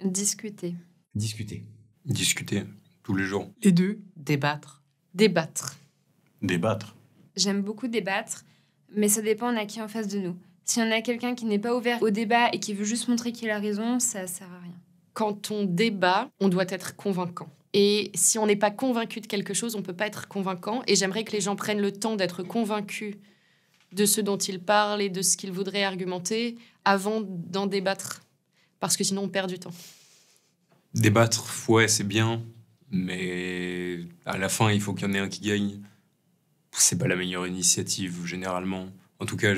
Discuter. Discuter. Discuter, tous les jours. Les deux. Débattre. Débattre. Débattre. J'aime beaucoup débattre, mais ça dépend à qui en face de nous. Si on a quelqu'un qui n'est pas ouvert au débat et qui veut juste montrer qu'il a raison, ça sert à rien. Quand on débat, on doit être convaincant. Et si on n'est pas convaincu de quelque chose, on ne peut pas être convaincant. Et j'aimerais que les gens prennent le temps d'être convaincus de ce dont ils parlent et de ce qu'ils voudraient argumenter avant d'en débattre. Parce que sinon, on perd du temps. Débattre, ouais, c'est bien, mais à la fin, il faut qu'il y en ait un qui gagne. C'est pas la meilleure initiative, généralement. En tout cas,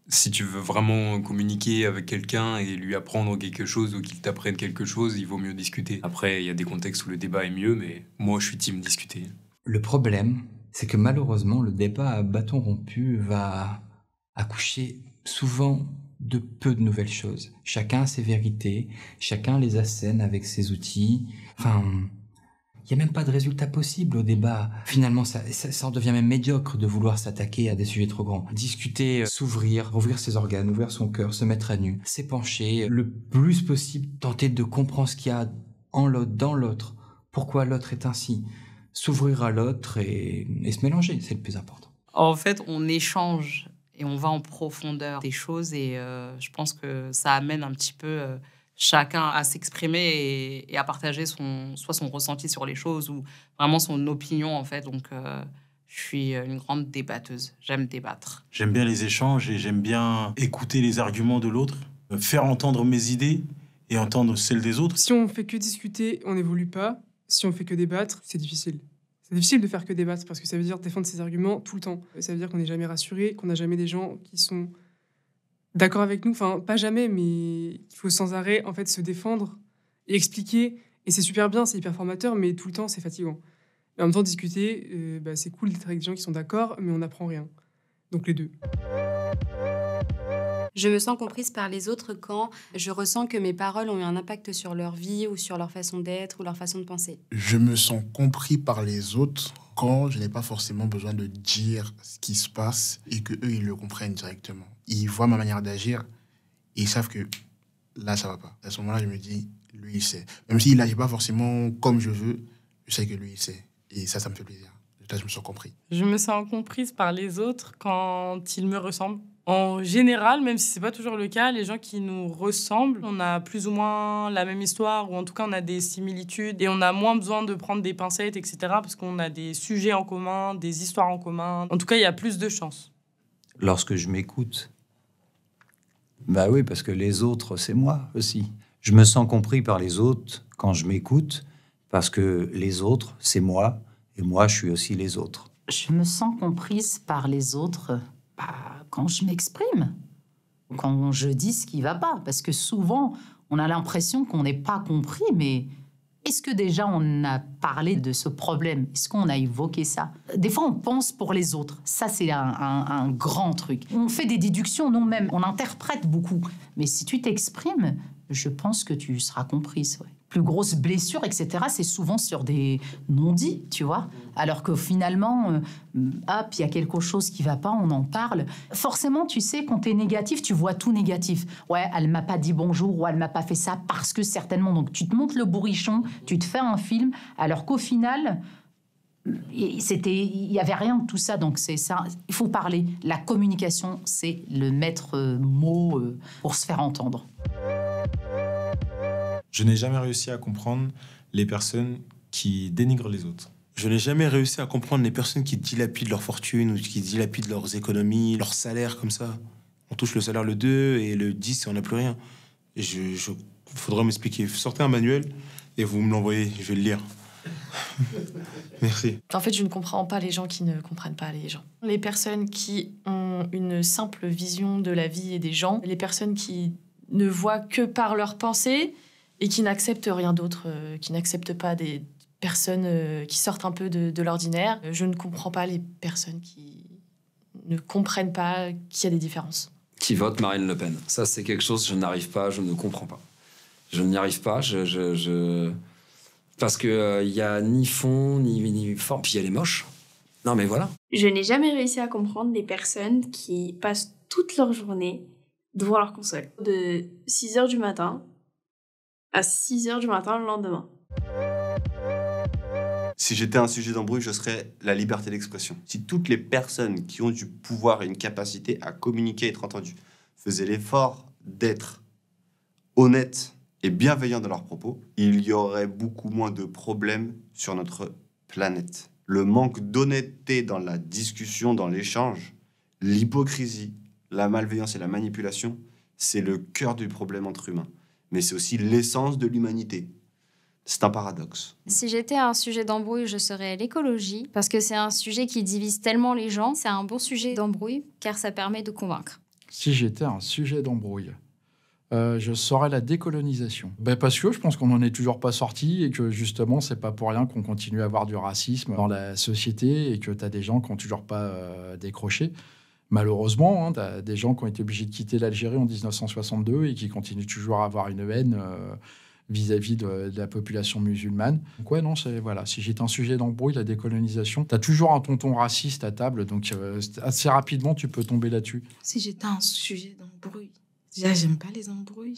si tu veux vraiment communiquer avec quelqu'un et lui apprendre quelque chose ou qu'il t'apprenne quelque chose, il vaut mieux discuter. Après, il y a des contextes où le débat est mieux, mais moi, je suis team discuter. Le problème, c'est que malheureusement, le débat à bâton rompu va accoucher souvent de peu de nouvelles choses. Chacun a ses vérités, chacun les assène avec ses outils. Enfin, il n'y a même pas de résultat possible au débat. Finalement, ça en devient même médiocre de vouloir s'attaquer à des sujets trop grands. Discuter, s'ouvrir, ouvrir ses organes, ouvrir son cœur, se mettre à nu, s'épancher, le plus possible tenter de comprendre ce qu'il y a en l'autre, dans l'autre, pourquoi l'autre est ainsi, s'ouvrir à l'autre et se mélanger, c'est le plus important. En fait, on échange et on va en profondeur des choses et je pense que ça amène un petit peu chacun à s'exprimer et à partager soit son ressenti sur les choses ou vraiment son opinion, en fait. Donc, je suis une grande débatteuse. J'aime débattre. J'aime bien les échanges et j'aime bien écouter les arguments de l'autre, faire entendre mes idées et entendre celles des autres. Si on fait que discuter, on n'évolue pas. Si on fait que débattre, c'est difficile. C'est difficile de faire que débattre parce que ça veut dire défendre ses arguments tout le temps. Ça veut dire qu'on n'est jamais rassuré, qu'on n'a jamais des gens qui sont d'accord avec nous. Enfin, pas jamais, mais il faut sans arrêt en fait se défendre et expliquer. Et c'est super bien, c'est hyper formateur, mais tout le temps, c'est fatigant. Et en même temps, discuter, c'est cool d'être avec des gens qui sont d'accord, mais on n'apprend rien. Donc les deux. Je me sens comprise par les autres quand je ressens que mes paroles ont eu un impact sur leur vie ou sur leur façon d'être ou leur façon de penser. Je me sens compris par les autres quand je n'ai pas forcément besoin de dire ce qui se passe et que eux ils le comprennent directement. Ils voient ma manière d'agir et ils savent que là, ça va pas. À ce moment-là, je me dis, lui, il sait. Même s'il n'agit pas forcément comme je veux, je sais que lui, il sait. Et ça me fait plaisir. Là, je me sens compris. Je me sens comprise par les autres quand ils me ressemblent. En général, même si c'est pas toujours le cas, les gens qui nous ressemblent, on a plus ou moins la même histoire, ou en tout cas on a des similitudes, et on a moins besoin de prendre des pincettes, etc., parce qu'on a des sujets en commun, des histoires en commun. En tout cas, il y a plus de chances. Lorsque je m'écoute. Bah oui, parce que les autres, c'est moi aussi. Je me sens compris par les autres quand je m'écoute, parce que les autres, c'est moi, et moi, je suis aussi les autres. Je me sens comprise par les autres quand je m'exprime, quand je dis ce qui va pas. Parce que souvent, on a l'impression qu'on n'est pas compris, mais est-ce que déjà on a parlé de ce problème? Est-ce qu'on a évoqué ça? Des fois, on pense pour les autres. Ça, c'est un grand truc. On fait des déductions nous-mêmes, on interprète beaucoup. Mais si tu t'exprimes, je pense que tu seras comprise, ouais. Plus grosse blessure, etc., c'est souvent sur des non-dits, tu vois. Alors que finalement, hop, il y a quelque chose qui va pas, on en parle. Forcément, tu sais, quand t'es négatif, tu vois tout négatif. Ouais, elle m'a pas dit bonjour ou elle m'a pas fait ça parce que certainement. Donc, tu te montes le bourrichon, tu te fais un film, alors qu'au final, il y avait rien de tout ça. Donc, c'est ça. Il faut parler. La communication, c'est le maître mot pour se faire entendre. Je n'ai jamais réussi à comprendre les personnes qui dénigrent les autres. Je n'ai jamais réussi à comprendre les personnes qui dilapident leur fortune ou qui dilapident leurs économies, leur salaire comme ça. On touche le salaire le 2 et le 10 et on n'a plus rien. Et faudra m'expliquer. Sortez un manuel et vous me l'envoyez, je vais le lire. Merci. En fait, je ne comprends pas les gens qui ne comprennent pas les gens. Les personnes qui ont une simple vision de la vie et des gens, les personnes qui ne voient que par leurs pensées et qui n'acceptent rien d'autre, qui n'acceptent pas des personnes qui sortent un peu de l'ordinaire. Je ne comprends pas les personnes qui ne comprennent pas qu'il y a des différences. Qui vote Marine Le Pen. Ça, c'est quelque chose, je n'arrive pas, je ne comprends pas. Je n'y arrive pas, parce que y a ni fond, ni forme. Puis elle est moche. Non, mais voilà. Je n'ai jamais réussi à comprendre les personnes qui passent toute leur journée devant leur console. De 6h du matin à 6h du matin le lendemain. Si j'étais un sujet d'embrouille, je serais la liberté d'expression. Si toutes les personnes qui ont du pouvoir et une capacité à communiquer et être entendues faisaient l'effort d'être honnêtes et bienveillants dans leurs propos, il y aurait beaucoup moins de problèmes sur notre planète. Le manque d'honnêteté dans la discussion, dans l'échange, l'hypocrisie, la malveillance et la manipulation, c'est le cœur du problème entre humains. Mais c'est aussi l'essence de l'humanité. C'est un paradoxe. Si j'étais un sujet d'embrouille, je serais l'écologie, parce que c'est un sujet qui divise tellement les gens. C'est un bon sujet d'embrouille, car ça permet de convaincre. Si j'étais un sujet d'embrouille, je serais la décolonisation. Parce que je pense qu'on n'en est toujours pas sorti et que justement, c'est pas pour rien qu'on continue à avoir du racisme dans la société et que tu as des gens qui n'ont toujours pas décroché. Malheureusement, tu as des gens qui ont été obligés de quitter l'Algérie en 1962 et qui continuent toujours à avoir une haine vis-à-vis de la population musulmane. Donc ouais, non, voilà, si j'étais un sujet d'embrouille, la décolonisation, tu as toujours un tonton raciste à table, donc assez rapidement, tu peux tomber là-dessus. Si j'étais un sujet d'embrouille, déjà, j'aime pas les embrouilles.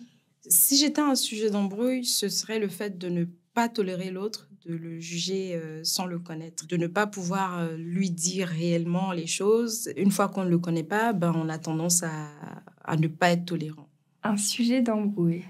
Si j'étais un sujet d'embrouille, ce serait le fait de ne pas tolérer l'autre, de le juger sans le connaître, de ne pas pouvoir lui dire réellement les choses. Une fois qu'on ne le connaît pas, on a tendance à ne pas être tolérant. Un sujet d'embrouille.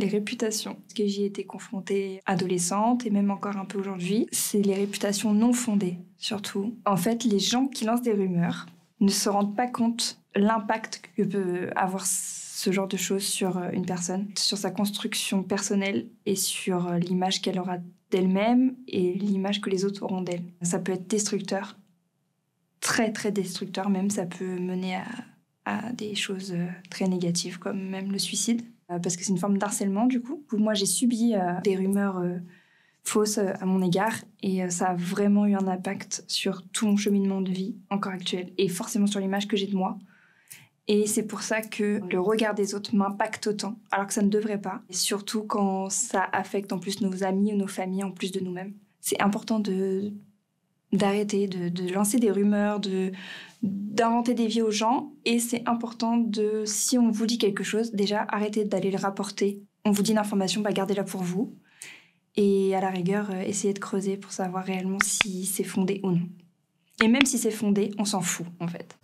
Les réputations. Parce que j'y ai été confrontée adolescente et même encore un peu aujourd'hui, c'est les réputations non fondées, surtout. En fait, les gens qui lancent des rumeurs ne se rendent pas compte l'impact que peut avoir ce genre de choses sur une personne, sur sa construction personnelle et sur l'image qu'elle aura d'elle-même et l'image que les autres auront d'elle. Ça peut être destructeur, très très destructeur même, ça peut mener à des choses très négatives comme même le suicide. Parce que c'est une forme d'harcèlement, du coup. Moi, j'ai subi des rumeurs fausses à mon égard et ça a vraiment eu un impact sur tout mon cheminement de vie encore actuel et forcément sur l'image que j'ai de moi. Et c'est pour ça que le regard des autres m'impacte autant, alors que ça ne devrait pas. Et surtout quand ça affecte en plus nos amis ou nos familles en plus de nous-mêmes. C'est important d'arrêter, de lancer des rumeurs, d'inventer des vies aux gens. Et c'est important si on vous dit quelque chose, déjà, arrêtez d'aller le rapporter. On vous dit une information, gardez-la pour vous. Et à la rigueur, essayez de creuser pour savoir réellement si c'est fondé ou non. Et même si c'est fondé, on s'en fout, en fait.